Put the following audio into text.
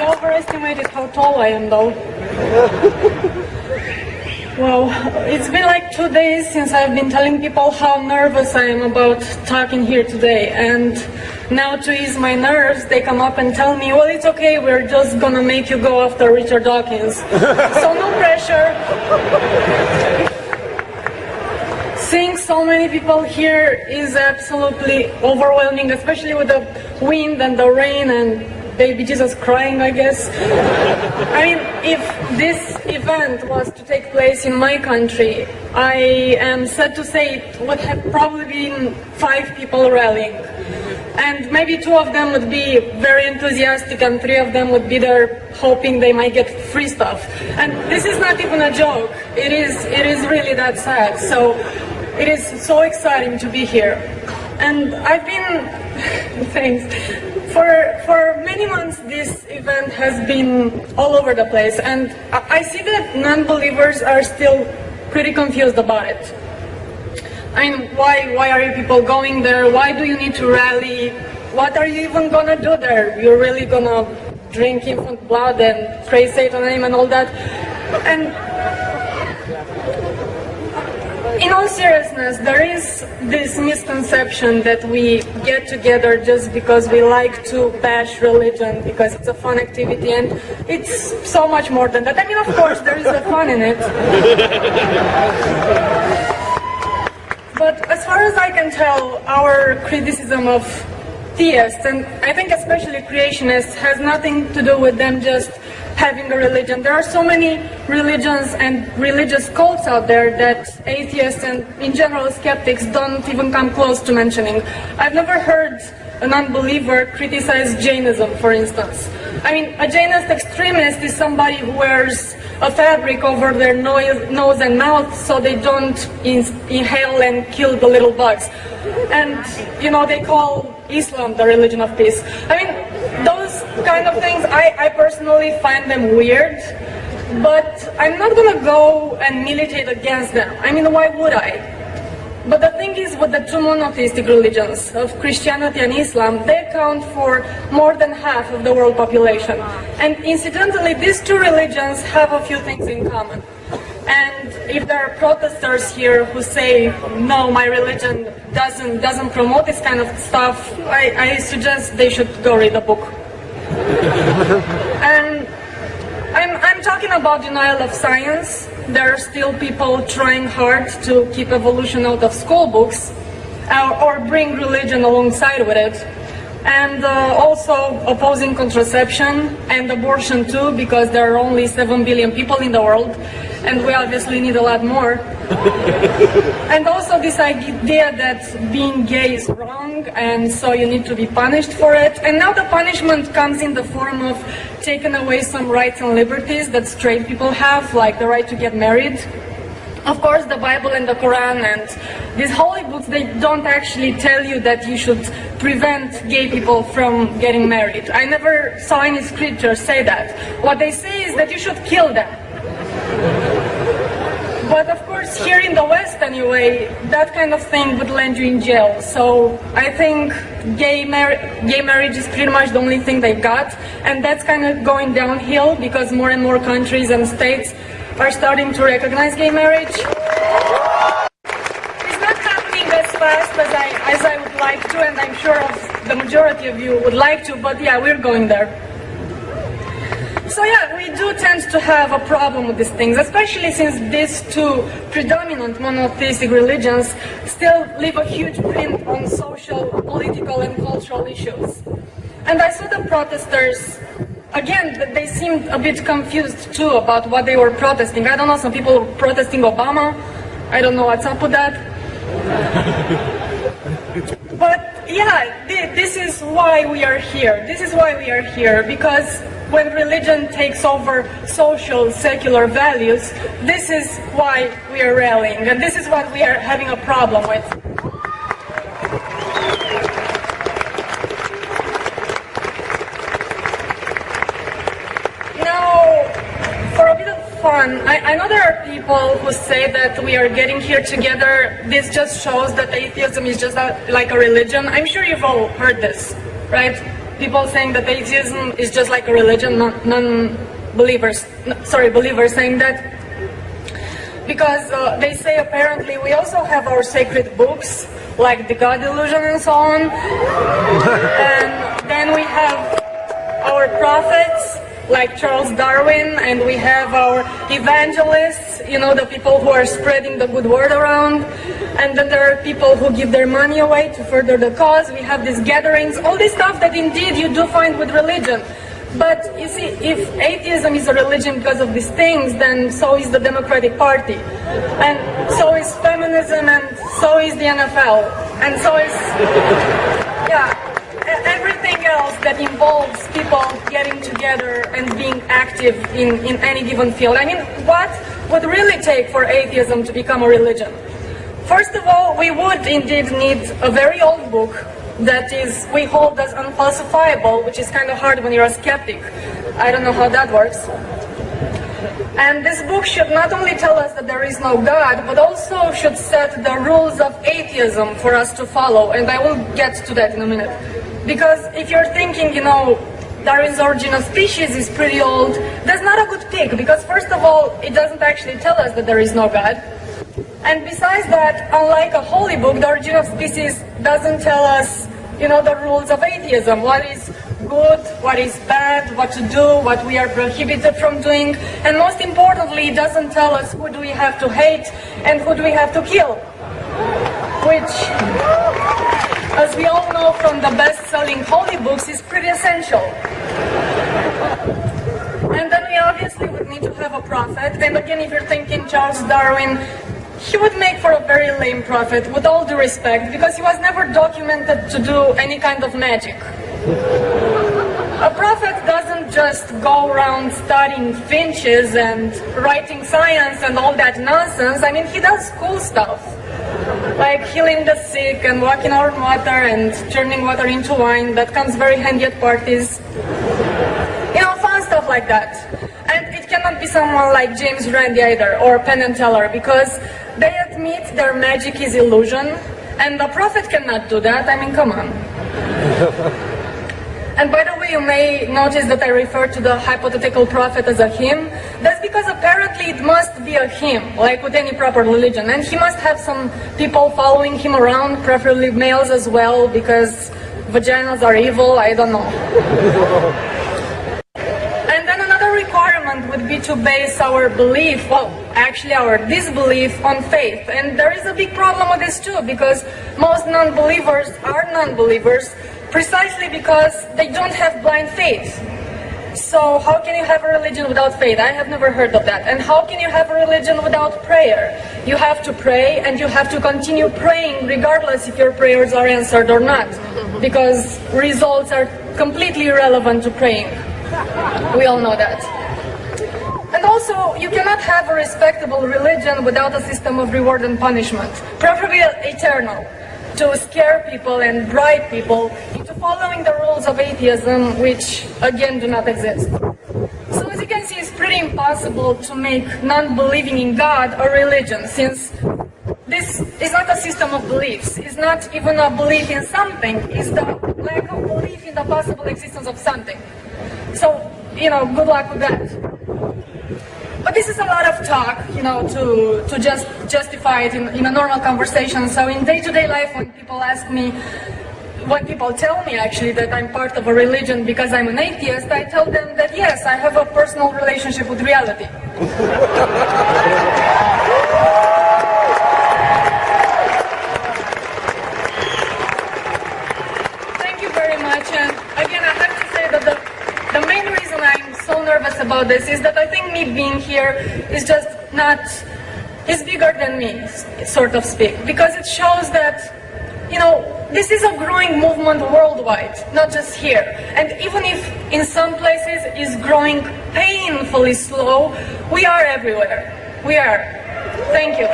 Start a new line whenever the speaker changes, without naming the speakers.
You overestimated how tall I am, though. Wow, it's been like 2 days since I've been telling people how nervous I am about talking here today, and now to ease my nerves, they come up and tell me, well, it's okay, we're just gonna make you go after Richard Dawkins. So no pressure. Seeing so many people here is absolutely overwhelming, especially with the wind and the rain and baby Jesus crying, I guess. I mean, if this event was to take place in my country, I am sad to say it would have probably been 5 people rallying. And maybe 2 of them would be very enthusiastic and 3 of them would be there hoping they might get free stuff. And this is not even a joke. It is really that sad. So it is so exciting to be here. And I've been, thanks, for many months this event has been all over the place, and I see that non-believers are still pretty confused about it. I mean, why are you people going there? Why do you need to rally? What are you even gonna do there? You're really gonna drink infant blood and pray Satan's name and all that? And in all seriousness, there is this misconception that we get together just because we like to bash religion, because it's a fun activity, and it's so much more than that. I mean, of course, there is the fun in it. But as far as I can tell, our criticism of theists, and I think especially creationists, has nothing to do with them just having a religion. There are so many religions and religious cults out there that atheists and in general skeptics don't even come close to mentioning. I've never heard a non-believer criticize Jainism, for instance. I mean, a Jainist extremist is somebody who wears a fabric over their nose and mouth so they don't inhale and kill the little bugs. And, you know, they call Islam the religion of peace. I mean, those kind of things, I personally find them weird, but I'm not gonna go and militate against them. I mean, why would I? But the thing is, with the 2 monotheistic religions of Christianity and Islam, they account for more than half of the world population. And incidentally, these 2 religions have a few things in common. And if there are protesters here who say, no, my religion doesn't promote this kind of stuff, I suggest they should go read a book. And I'm talking about denial of science. There are still people trying hard to keep evolution out of school books, or bring religion alongside with it. And also opposing contraception and abortion too, because there are only 7 billion people in the world, and we obviously need a lot more. And also this idea that being gay is wrong, and so you need to be punished for it. And now the punishment comes in the form of taking away some rights and liberties that straight people have, like the right to get married. Of course, the Bible and the Quran and these holy books, they don't actually tell you that you should prevent gay people from getting married. I never saw any scripture say that. What they say is that you should kill them. But of course, here in the West anyway, that kind of thing would land you in jail. So I think gay marriage is pretty much the only thing they've got. And that's kind of going downhill because more and more countries and states are starting to recognize gay marriage. It's not happening as fast as I would like to, and I'm sure the majority of you would like to, but yeah, we're going there. So yeah, we do tend to have a problem with these things, especially since these 2 predominant monotheistic religions still leave a huge print on social, political, and cultural issues. And I saw the protesters. Again, they seemed a bit confused too about what they were protesting. I don't know, some people were protesting Obama. I don't know what's up with that. But yeah, this is why we are here. This is why we are here, because when religion takes over social, secular values, this is why we are rallying, and this is what we are having a problem with. Fun. I know there are people who say that we are getting here together. This just shows that atheism is just like a religion. I'm sure you've all heard this, right? people saying that atheism is just like a religion, believers saying that. Because they say apparently we also have our sacred books, like the God Delusion and so on. And then we have our prophets, like Charles Darwin, and we have our evangelists, you know, the people who are spreading the good word around. And then there are people who give their money away to further the cause. We have these gatherings, all this stuff that indeed you do find with religion. But you see, if atheism is a religion because of these things, then so is the Democratic Party. And so is feminism, and so is the NFL. And so is, yeah, everything else that involves people getting together and being active in any given field. I mean, what would really take for atheism to become a religion? First of all, we would indeed need a very old book that is, we hold as unfalsifiable, which is kind of hard when you're a skeptic. I don't know how that works. And this book should not only tell us that there is no God, but also should set the rules of atheism for us to follow, and I will get to that in a minute. Because if you're thinking, you know, Darwin's Origin of Species is pretty old, that's not a good pick, because first of all, it doesn't actually tell us that there is no God. And besides that, unlike a holy book, the Origin of Species doesn't tell us, you know, the rules of atheism, what is good, what is bad, what to do, what we are prohibited from doing, and most importantly, it doesn't tell us who do we have to hate and who do we have to kill, which, as we all know from the best-selling holy books, is pretty essential. And then we obviously would need to have a prophet, and again, if you're thinking Charles Darwin, he would make for a very lame prophet, with all due respect, because he was never documented to do any kind of magic. A prophet doesn't just go around studying finches and writing science and all that nonsense. I mean, he does cool stuff, like healing the sick and walking on water and turning water into wine. That comes very handy at parties. You know, fun stuff like that. And it cannot be someone like James Randi either, or Penn and Teller, because they admit their magic is illusion, and the prophet cannot do that. I mean, come on. And by the way, you may notice that I refer to the hypothetical prophet as a him. That's because apparently it must be a him, like with any proper religion. And he must have some people following him around, preferably males as well, because vaginas are evil, I don't know. And then another requirement would be to base our belief, well, actually our disbelief, on faith. And there is a big problem with this too, because most non-believers are non-believers precisely because they don't have blind faith. So how can you have a religion without faith? I have never heard of that. And how can you have a religion without prayer? You have to pray, and you have to continue praying regardless if your prayers are answered or not, because results are completely irrelevant to praying. We all know that. And also, you cannot have a respectable religion without a system of reward and punishment, preferably eternal, to scare people and bribe people into following the rules of atheism, which again do not exist. So as you can see, it's pretty impossible to make non-believing in God a religion, since this is not a system of beliefs. It's not even a belief in something. It's the lack of belief in the possible existence of something. So, you know, good luck with that. But this is a lot of talk, you know, to just justify it in a normal conversation. So in day-to-day life, when people ask me, when people tell me actually that I'm part of a religion because I'm an atheist, I tell them that yes, I have a personal relationship with reality. Thank you very much. And again, I have to say that the main reason I'm so nervous about this is that I think me being here is just not, is bigger than me, sort of speak, because it shows that, you know, this is a growing movement worldwide, not just here. And even if in some places it's growing painfully slow, we are everywhere. We are. Thank you.